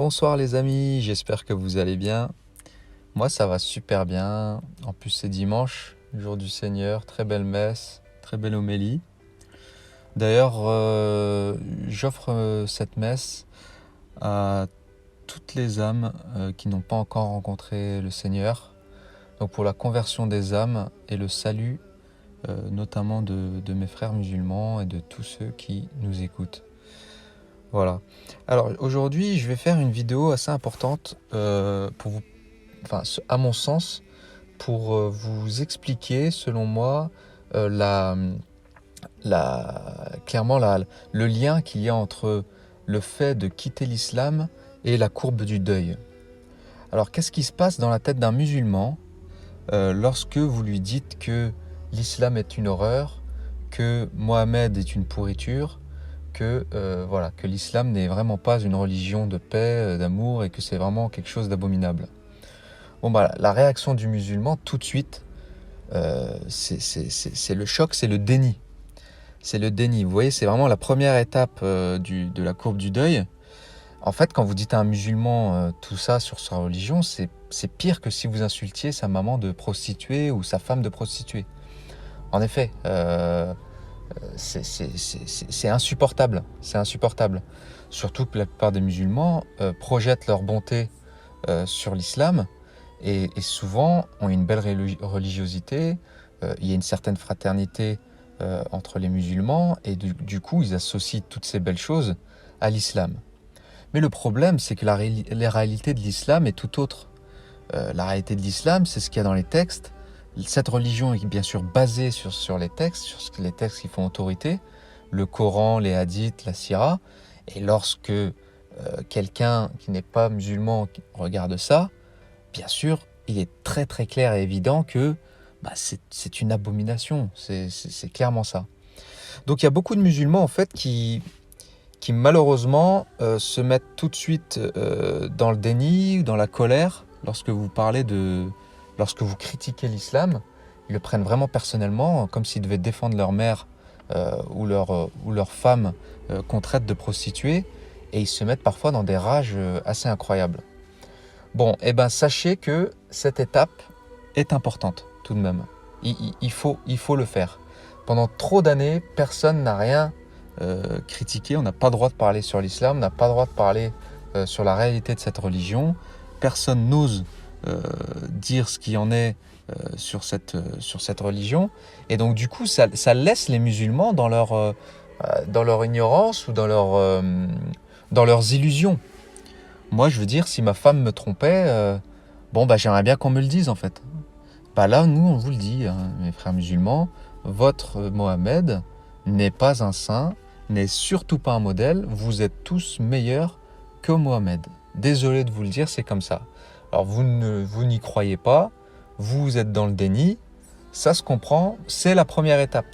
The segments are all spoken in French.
Bonsoir les amis, j'espère que vous allez bien. Moi ça va super bien. En plus c'est dimanche, jour du Seigneur, très belle messe, très belle homélie. D'ailleurs, j'offre cette messe à toutes les âmes qui n'ont pas encore rencontré le Seigneur. Donc pour la conversion des âmes et le salut notamment de mes frères musulmans et de tous ceux qui nous écoutent. Voilà. Alors aujourd'hui, je vais faire une vidéo assez importante pour vous, enfin, à mon sens, pour vous expliquer, selon moi, clairement le lien qu'il y a entre le fait de quitter l'islam et la courbe du deuil. Alors, qu'est-ce qui se passe dans la tête d'un musulman lorsque vous lui dites que l'islam est une horreur, que Mohammed est une pourriture, que l'islam n'est vraiment pas une religion de paix, d'amour, et que c'est vraiment quelque chose d'abominable. Bon, bah, la réaction du musulman, tout de suite, c'est le choc, c'est le déni. C'est le déni. Vous voyez, c'est vraiment la première étape de la courbe du deuil. En fait, quand vous dites à un musulman tout ça sur sa religion, c'est pire que si vous insultiez sa maman de prostituée ou sa femme de prostituée. En effet, c'est insupportable. C'est insupportable. Surtout que la plupart des musulmans projettent leur bonté sur l'islam et souvent ont une belle religiosité. Il y a une certaine fraternité entre les musulmans et du coup, ils associent toutes ces belles choses à l'islam. Mais le problème, c'est que la réalité de l'islam est tout autre. La réalité de l'islam, c'est ce qu'il y a dans les textes. Cette religion est bien sûr basée sur les textes, sur les textes qui font autorité, le Coran, les hadiths, la Sira. Et lorsque quelqu'un qui n'est pas musulman regarde ça, bien sûr, il est très très clair et évident que c'est une abomination. C'est clairement ça. Donc il y a beaucoup de musulmans en fait qui malheureusement se mettent tout de suite dans le déni ou dans la colère lorsque vous critiquez l'islam. Ils le prennent vraiment personnellement, comme s'ils devaient défendre leur mère ou leur femme qu'on traite de prostituée, et ils se mettent parfois dans des rages assez incroyables. Bon, sachez que cette étape est importante tout de même. Il faut le faire. Pendant trop d'années, personne n'a rien critiqué, on n'a pas le droit de parler sur l'islam, on n'a pas le droit de parler sur la réalité de cette religion. Personne n'ose dire ce qu'il en est sur cette religion. Et donc du coup, ça laisse les musulmans dans leur ignorance ou dans leurs illusions. Moi, je veux dire, si ma femme me trompait, j'aimerais bien qu'on me le dise en fait. Là, nous, on vous le dit, hein, mes frères musulmans, votre Mohammed n'est pas un saint, n'est surtout pas un modèle, vous êtes tous meilleurs que Mohammed. Désolé de vous le dire, c'est comme ça. Alors vous n'y croyez pas, vous êtes dans le déni, ça se comprend, c'est la première étape.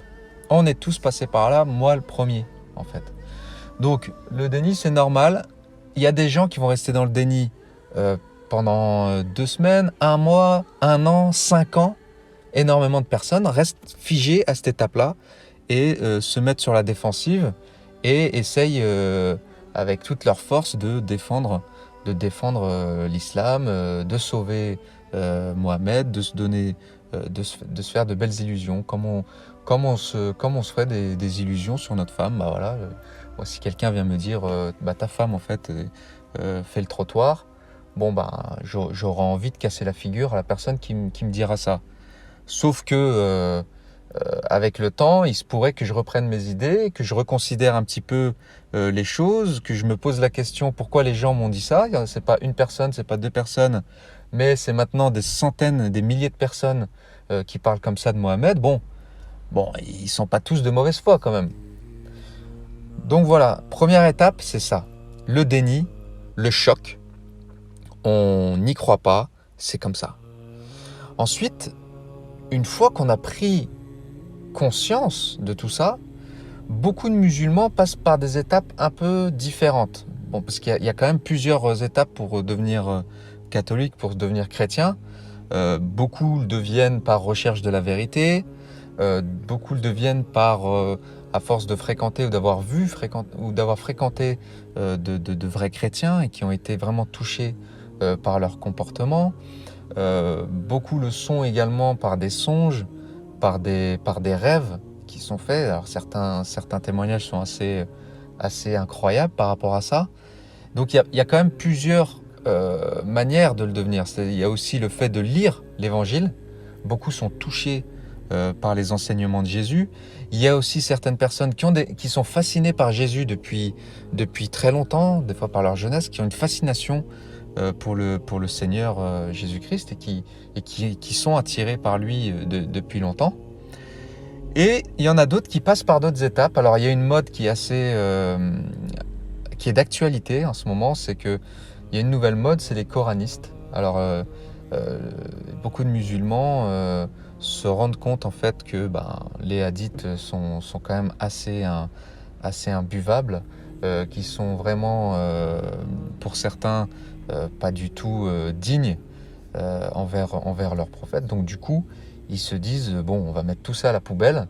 On est tous passés par là, moi le premier en fait. Donc le déni c'est normal, il y a des gens qui vont rester dans le déni pendant 2 semaines, 1 mois, 1 an, 5 ans. Énormément de personnes restent figées à cette étape-là et se mettent sur la défensive et essayent avec toute leur force de défendre l'islam, de sauver Mohammed, de se faire de belles illusions, comme on se ferait des illusions sur notre femme. Moi, si quelqu'un vient me dire ta femme en fait fait le trottoir, j'aurai envie de casser la figure à la personne qui me dira ça. Sauf que avec le temps, il se pourrait que je reprenne mes idées, que je reconsidère un petit peu les choses, que je me pose la question pourquoi les gens m'ont dit ça. C'est pas une personne, c'est pas 2 personnes, mais c'est maintenant des centaines, des milliers de personnes qui parlent comme ça de Mohammed. Bon, ils sont pas tous de mauvaise foi quand même. Donc voilà, première étape, c'est ça. Le déni, le choc. On n'y croit pas, c'est comme ça. Ensuite, une fois qu'on a pris conscience de tout ça, beaucoup de musulmans passent par des étapes un peu différentes. Parce qu'il y a quand même plusieurs étapes pour devenir catholique, pour devenir chrétien. Beaucoup le deviennent par recherche de la vérité. Beaucoup le deviennent à force de fréquenter ou d'avoir fréquenté de vrais chrétiens et qui ont été vraiment touchés par leur comportement. Beaucoup le sont également par des songes, par des rêves qui sont faits. Alors certains témoignages sont assez incroyables par rapport à ça. Donc il y a quand même plusieurs manières de le devenir. Il y a aussi le fait de lire l'évangile. Beaucoup sont touchés par les enseignements de Jésus. Il y a aussi certaines personnes qui sont fascinées par Jésus depuis très longtemps, des fois par leur jeunesse, qui ont une fascination pour le Seigneur Jésus-Christ et qui sont attirés par lui depuis longtemps. Et il y en a d'autres qui passent par d'autres étapes. Alors il y a une mode qui est d'actualité en ce moment, c'est que il y a une nouvelle mode, c'est les coranistes. Alors beaucoup de musulmans se rendent compte en fait que les hadiths sont quand même assez imbuvables, qui sont vraiment pour certains pas du tout dignes envers leur prophète. Donc du coup, ils se disent bon, on va mettre tout ça à la poubelle.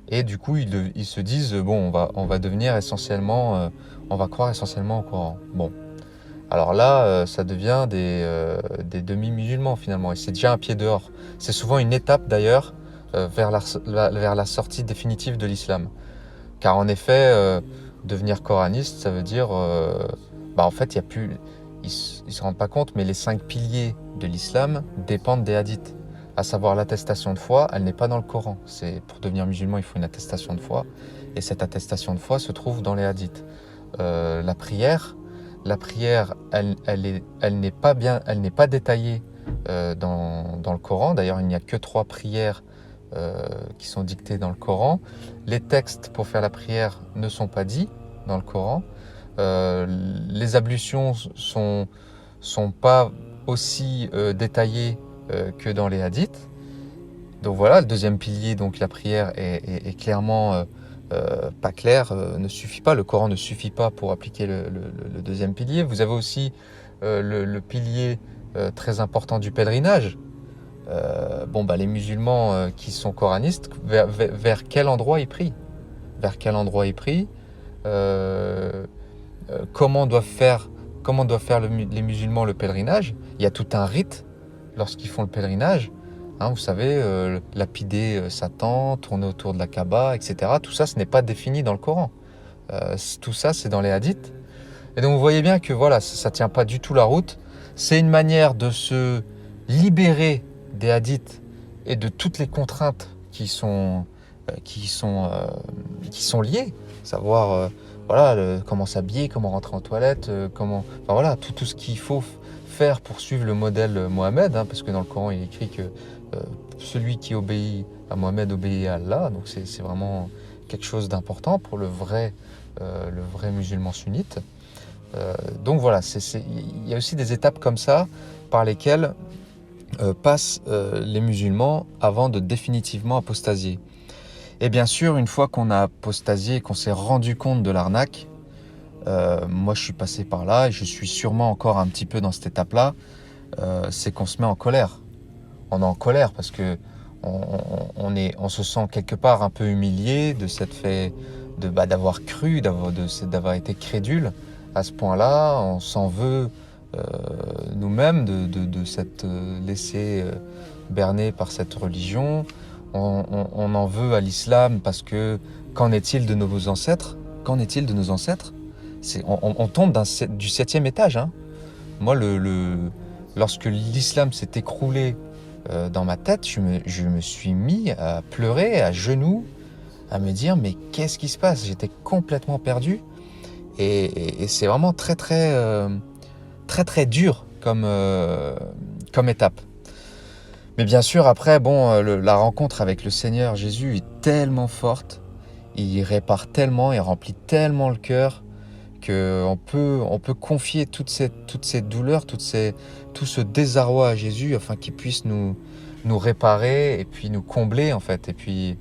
Et du coup, ils se disent bon, on va devenir essentiellement, on va croire essentiellement au Coran. Bon, alors là, ça devient des demi-musulmans finalement, et c'est déjà un pied dehors. C'est souvent une étape d'ailleurs vers la sortie définitive de l'islam. Car en effet, devenir coraniste, ça veut dire, en fait, il y a plus, ils se rendent pas compte, mais les 5 piliers de l'islam dépendent des hadiths. À savoir l'attestation de foi, elle n'est pas dans le Coran. Pour devenir musulman, il faut une attestation de foi, et cette attestation de foi se trouve dans les hadiths. La prière, elle n'est pas détaillée dans le Coran. D'ailleurs, il n'y a que 3 prières qui sont dictées dans le Coran. Les textes pour faire la prière ne sont pas dits dans le Coran. Les ablutions sont pas aussi détaillées que dans les hadiths. Donc voilà, le deuxième pilier, donc la prière est clairement pas clair, ne suffit pas. Le Coran ne suffit pas pour appliquer le deuxième pilier. Vous avez aussi le pilier très important du pèlerinage. Les musulmans qui sont coranistes, vers quel endroit ils prient? Vers quel endroit ils prient? Comment doivent faire les musulmans le pèlerinage? Il y a tout un rite lorsqu'ils font le pèlerinage. Vous savez, lapider Satan, tourner autour de la Kaaba, etc. Tout ça, ce n'est pas défini dans le Coran. Tout ça, c'est dans les hadiths. Et donc, vous voyez bien que voilà, ça ne tient pas du tout la route. C'est une manière de se libérer des hadiths et de toutes les contraintes qui sont liées. Savoir comment s'habiller, comment rentrer en toilette, tout ce qu'il faut faire pour suivre le modèle Mohammed, parce que dans le Coran, il est écrit que celui qui obéit à Mohammed obéit à Allah. Donc c'est vraiment quelque chose d'important pour le vrai musulman sunnite. Donc voilà, il y a aussi des étapes comme ça par lesquelles passent les musulmans avant de définitivement apostasier. Et bien sûr, une fois qu'on a apostasié, qu'on s'est rendu compte de l'arnaque, moi je suis passé par là et je suis sûrement encore un petit peu dans cette étape-là, c'est qu'on se met en colère. On est en colère parce que on se sent quelque part un peu humilié de cette fait d'avoir cru, d'avoir été crédule à ce point-là. On s'en veut nous-mêmes de s'être laissé berner par cette religion. On en veut à l'islam parce que qu'en est-il de nos ancêtres? Qu'en est-il de nos ancêtres? On tombe du 7e étage. Moi, lorsque l'islam s'est écroulé dans ma tête, je me suis mis à pleurer, à genoux, à me dire mais qu'est-ce qui se passe? J'étais complètement perdu et c'est vraiment très très très très dur comme étape. Mais bien sûr après la rencontre avec le Seigneur Jésus est tellement forte, il répare tellement, il remplit tellement le cœur qu'on peut confier toutes ces douleurs, tout ce désarroi à Jésus afin qu'il puisse nous réparer et puis nous combler en fait. Et puis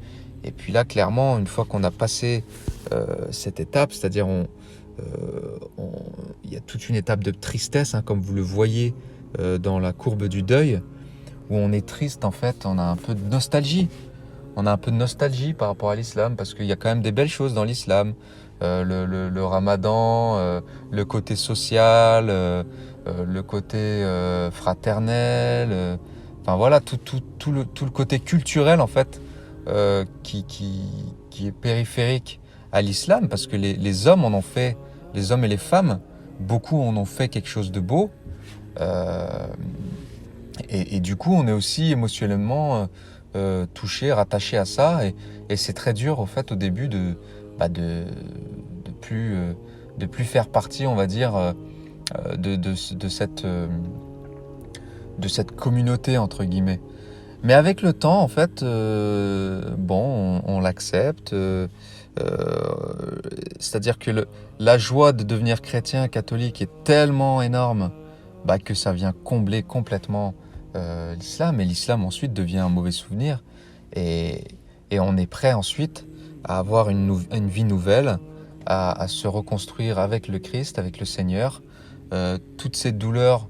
là, clairement, une fois qu'on a passé cette étape, c'est-à-dire il y a toute une étape de tristesse, comme vous le voyez dans la courbe du deuil, où on est triste en fait, on a un peu de nostalgie. On a un peu de nostalgie par rapport à l'islam parce qu'il y a quand même des belles choses dans l'islam. le ramadan, le côté social, le côté fraternel, enfin voilà, tout le côté culturel en fait, qui est périphérique à l'islam, parce que les hommes en ont fait, les hommes et les femmes, beaucoup en ont fait quelque chose de beau, euh, et du coup on est aussi émotionnellement touché, rattaché à ça, et c'est très dur au fait au début bah, de plus faire partie, on va dire, de cette communauté entre guillemets. Mais avec le temps, en fait, bon, on l'accepte. C'est-à-dire que la joie de devenir chrétien catholique est tellement énorme, bah, que ça vient combler complètement l'islam. Et l'islam ensuite devient un mauvais souvenir. Et, et on est prêt ensuite à avoir une vie nouvelle, à se reconstruire avec le Christ, avec le Seigneur. Toutes ces douleurs,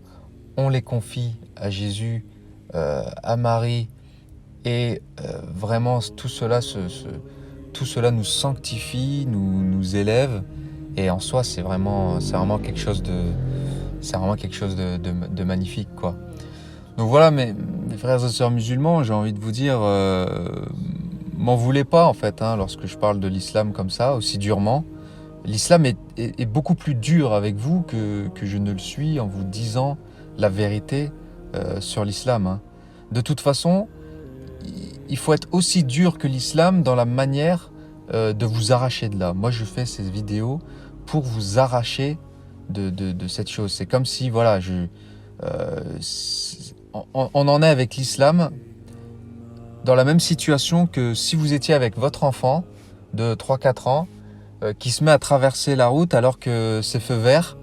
on les confie à Jésus, à Marie, et vraiment tout cela nous sanctifie, nous élève, et en soi c'est vraiment quelque chose de magnifique, quoi. Donc voilà, mes frères et sœurs musulmans, j'ai envie de vous dire, m'en voulez pas en fait, hein, lorsque je parle de l'islam comme ça, aussi durement. L'islam est beaucoup plus dur avec vous que je ne le suis en vous disant la vérité sur l'islam, hein. De toute façon, il faut être aussi dur que l'islam dans la manière de vous arracher de là. Moi, je fais ces vidéos pour vous arracher de cette chose. C'est comme si, voilà, on en est avec l'islam dans la même situation que si vous étiez avec votre enfant de 3-4 ans qui se met à traverser la route alors que c'est feu vert.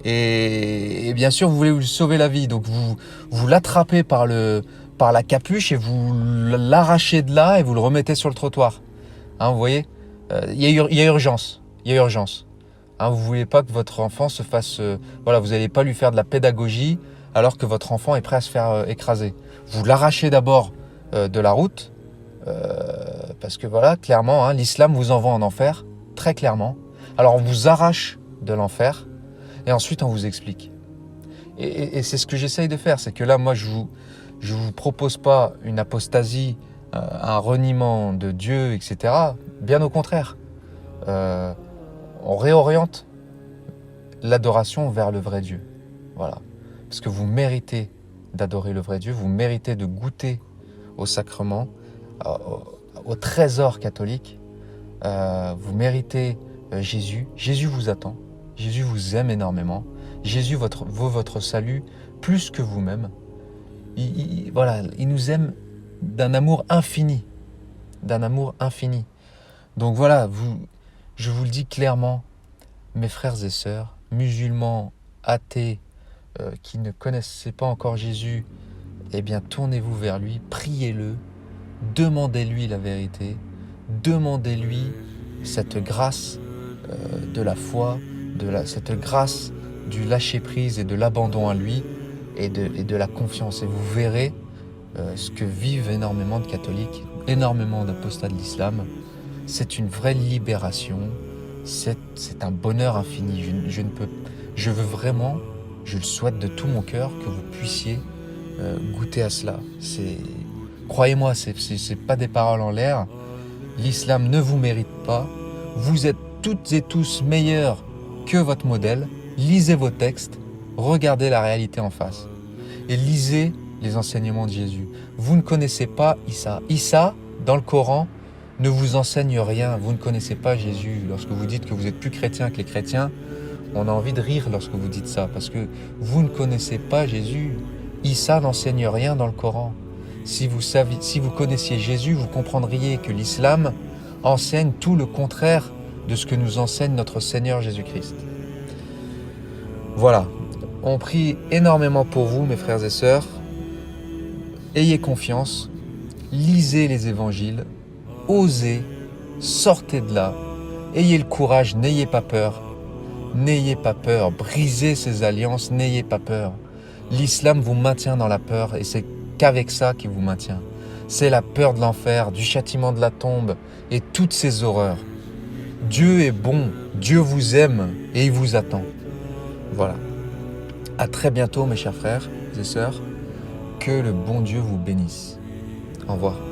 Et bien sûr, vous voulez lui sauver la vie. Donc, vous l'attrapez par la capuche et vous l'arrachez de là et vous le remettez sur le trottoir. Hein, vous voyez, il y a urgence. Il y a urgence. Hein, vous ne voulez pas que votre enfant se fasse... voilà, vous n'allez pas lui faire de la pédagogie alors que votre enfant est prêt à se faire écraser. Vous l'arrachez d'abord de la route parce que voilà, clairement, hein, l'islam vous envoie en enfer, très clairement. Alors, on vous arrache de l'enfer et ensuite on vous explique. Et c'est ce que j'essaye de faire, c'est que là, moi, je vous propose pas une apostasie, un reniement de Dieu, etc. Bien au contraire. On réoriente l'adoration vers le vrai Dieu. Voilà. Parce que vous méritez d'adorer le vrai Dieu, vous méritez de goûter au sacrement, au trésor catholique. Vous méritez Jésus. Jésus vous attend. Jésus vous aime énormément. Jésus vaut votre salut plus que vous-même. Voilà, il nous aime d'un amour infini. D'un amour infini. Donc voilà, je vous le dis clairement, mes frères et sœurs, musulmans, athées, qui ne connaissaient pas encore Jésus, eh bien tournez-vous vers lui, priez-le, demandez-lui la vérité, demandez-lui cette grâce de la foi, cette grâce du lâcher-prise et de l'abandon à lui et de la confiance. Et vous verrez ce que vivent énormément de catholiques, énormément d'apostats de l'islam. C'est une vraie libération, c'est un bonheur infini. Je veux vraiment, je le souhaite de tout mon cœur que vous puissiez goûter à cela. Croyez-moi, c'est pas des paroles en l'air. L'islam ne vous mérite pas. Vous êtes toutes et tous meilleurs que votre modèle. Lisez vos textes, regardez la réalité en face et lisez les enseignements de Jésus. Vous ne connaissez pas Issa. Issa, dans le Coran, ne vous enseigne rien. Vous ne connaissez pas Jésus. Lorsque vous dites que vous êtes plus chrétien que les chrétiens, on a envie de rire lorsque vous dites ça, parce que vous ne connaissez pas Jésus. Issa n'enseigne rien dans le Coran. Si vous connaissiez Jésus, vous comprendriez que l'islam enseigne tout le contraire de ce que nous enseigne notre Seigneur Jésus-Christ. Voilà, on prie énormément pour vous, mes frères et sœurs. Ayez confiance, lisez les évangiles, osez, sortez de là, ayez le courage, n'ayez pas peur. N'ayez pas peur, brisez ces alliances, n'ayez pas peur. L'islam vous maintient dans la peur et c'est qu'avec ça qu'il vous maintient. C'est la peur de l'enfer, du châtiment de la tombe et toutes ces horreurs. Dieu est bon, Dieu vous aime et il vous attend. Voilà. À très bientôt mes chers frères et sœurs. Que le bon Dieu vous bénisse. Au revoir.